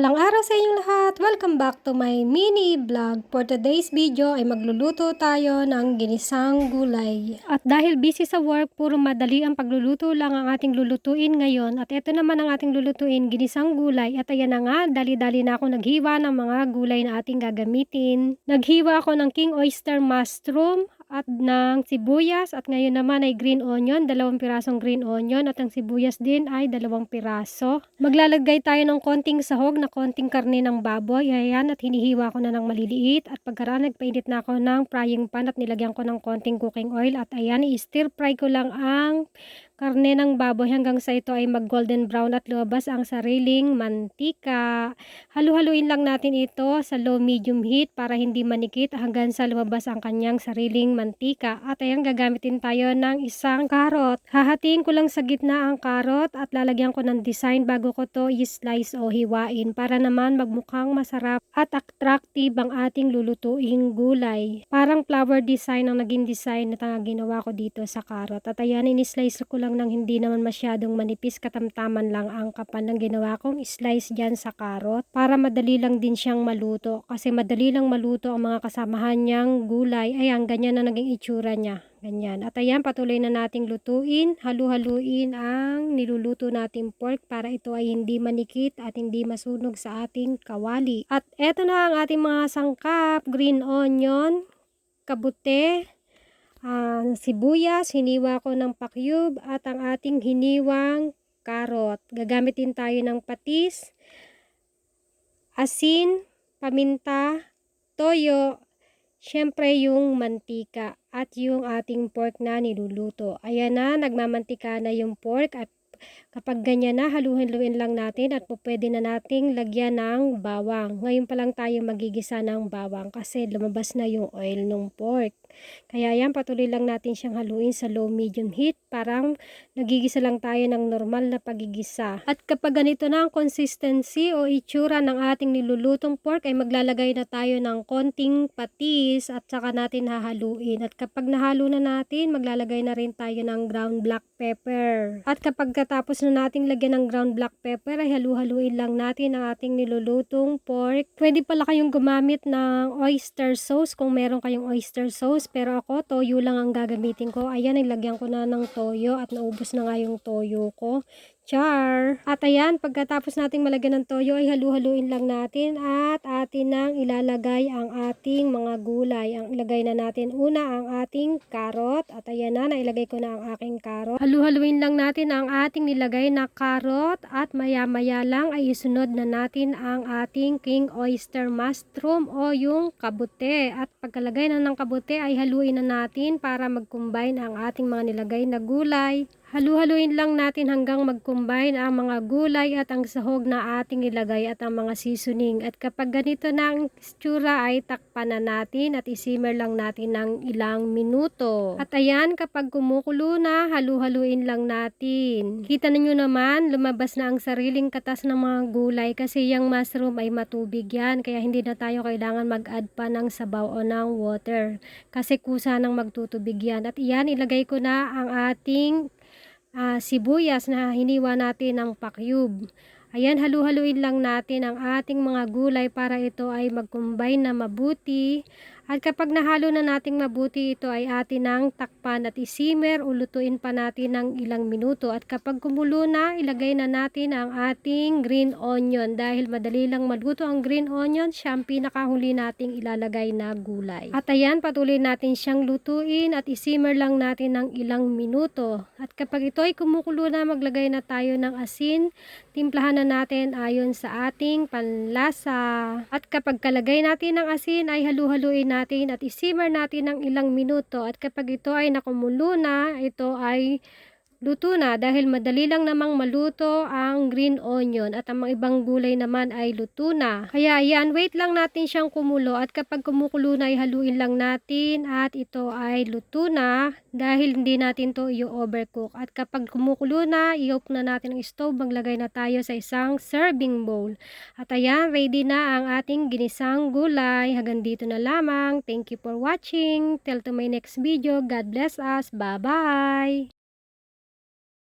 Mapagpalang araw sa inyong lahat! Welcome back to my mini vlog. For today's video ay magluluto tayo ng ginisang gulay. At dahil busy sa work, puro madali ang pagluluto lang ang ating lulutuin ngayon. At ito naman ang ating lulutuin, ginisang gulay. At ayan na nga, dali-dali na ako naghiwa ng mga gulay na ating gagamitin. Naghiwa ako ng king oyster mushroom at ng sibuyas, at ngayon naman ay green onion, 2 pirasong green onion, at ang sibuyas din ay 2 piraso. Maglalagay tayo ng konting sahog na konting karne ng baboy, ayan, at hinihiwa ko na ng maliliit. At pagkaraan, nagpainit na ako ng frying pan at nilagyan ko ng konting cooking oil, at ayan, i-stir fry ko lang ang karne ng baboy hanggang sa ito ay mag golden brown at lumabas ang sariling mantika. Halu-haluin lang natin ito sa low medium heat para hindi manikit hanggang sa lumabas ang kanyang sariling mantika. At ayan, gagamitin tayo ng isang karot. Hahatiin ko lang sa gitna ang karot at lalagyan ko ng design bago ko to i-slice o hiwain para naman magmukhang masarap at attractive ang ating lulutuing gulay. Parang flower design ang naging design na ginawa ko dito sa karot. At ayan, in-slice ko lang ng hindi naman masyadong manipis, katamtaman lang ang kapal ng ginawa kong slice dyan sa karot para madali lang din siyang maluto. Kasi madali lang maluto ang mga kasamahan niyang gulay. Ayan, ganyan na naging itsura niya. Ganyan. At ayan, patuloy na nating lutuin. Halu-haluin ang niluluto nating pork para ito ay hindi manikit at hindi masunog sa ating kawali. At eto na ang ating mga sangkap. Green onion, kabute, sibuyas, hiniwa ko ng pa-cube, at ang ating hiniwang karot. Gagamitin tayo ng patis, asin, paminta, toyo, syempre yung mantika at yung ating pork na niluluto. Ayan na, nagmamantika na yung pork at kapag ganyan na, haluin-haluin lang natin at pwede na nating lagyan ng bawang. Ngayon pa lang tayo magigisa ng bawang kasi lumabas na yung oil ng pork. Kaya yan, patuloy lang natin siyang haluin sa low medium heat. Parang nagigisa lang tayo ng normal na pagigisa. At kapag ganito na ang consistency o itsura ng ating nilulutong pork ay maglalagay na tayo ng konting patis at saka natin hahaluin. At kapag nahalo na natin, maglalagay na rin tayo ng ground black pepper. At kapag tapos na nating lagyan ng ground black pepper ay halu-haluin lang natin ang ating nilulutong pork. Pwede pala kayong gumamit ng oyster sauce kung meron kayong oyster sauce, pero ako toyo lang ang gagamitin ko. Ayan, nilagyan ko na ng toyo at naubos na nga yung toyo ko. Char! At ayan, pagkatapos nating malagyan ng toyo ay halu-haluin lang natin at atin nang ilalagay ang ating mga gulay. Ang ilagay na natin una ang ating karot at ayan na, nailagay ko na ang aking karot. Halu-haluin lang natin ang ating nilagay na karot at maya-maya lang ay isunod na natin ang ating king oyster mushroom o yung kabute. At pagkalagay na ng kabute ay haluin na natin para mag-combine ang ating mga nilagay na gulay. Halu-haluin lang natin hanggang mag-combine ang mga gulay at ang sahog na ating ilagay at ang mga seasoning. At kapag ganito na ang itsura ay takpan na natin at isimmer lang natin ng ilang minuto. At ayan, kapag kumukulo na, halu-haluin lang natin. Kita ninyo naman, lumabas na ang sariling katas ng mga gulay kasi yung mushroom ay matubig yan. Kaya hindi na tayo kailangan mag-add pa ng sabaw o ng water. Kasi kusa nang magtutubig yan. At iyan, ilagay ko na ang ating sibuyas na hiniwa natin ng pa-cube. Ayan, halu-haluin lang natin ang ating mga gulay para ito ay mag-combine na mabuti. At kapag nahalo na nating mabuti, ito ay atin ang takpan at isimmer o lutuin pa natin ng ilang minuto. At kapag kumulo na, ilagay na natin ang ating green onion. Dahil madali lang maluto ang green onion, siya ang pinakahuli nating ilalagay na gulay. At ayan, patuloy natin siyang lutuin at isimmer lang natin ng ilang minuto. At kapag ito ay kumukulo na, maglagay na tayo ng asin. Timplahan na natin ayon sa ating panlasa. At kapag kalagay natin ng asin ay halu-haluin natin at isimmer natin ng ilang minuto. At kapag ito ay nakumulo na, ito ay luto na dahil madali lang namang maluto ang green onion at ang mga ibang gulay naman ay luto na. Kaya yan, wait lang natin siyang kumulo at kapag kumukulo na ay haluin lang natin at ito ay luto na dahil hindi natin to i-overcook. At kapag kumukulo na, i-off na natin ang stove, maglagay na tayo sa isang serving bowl. At ayan, ready na ang ating ginisang gulay. Hanggang dito na lamang. Thank you for watching. Till to my next video. God bless us. Bye-bye!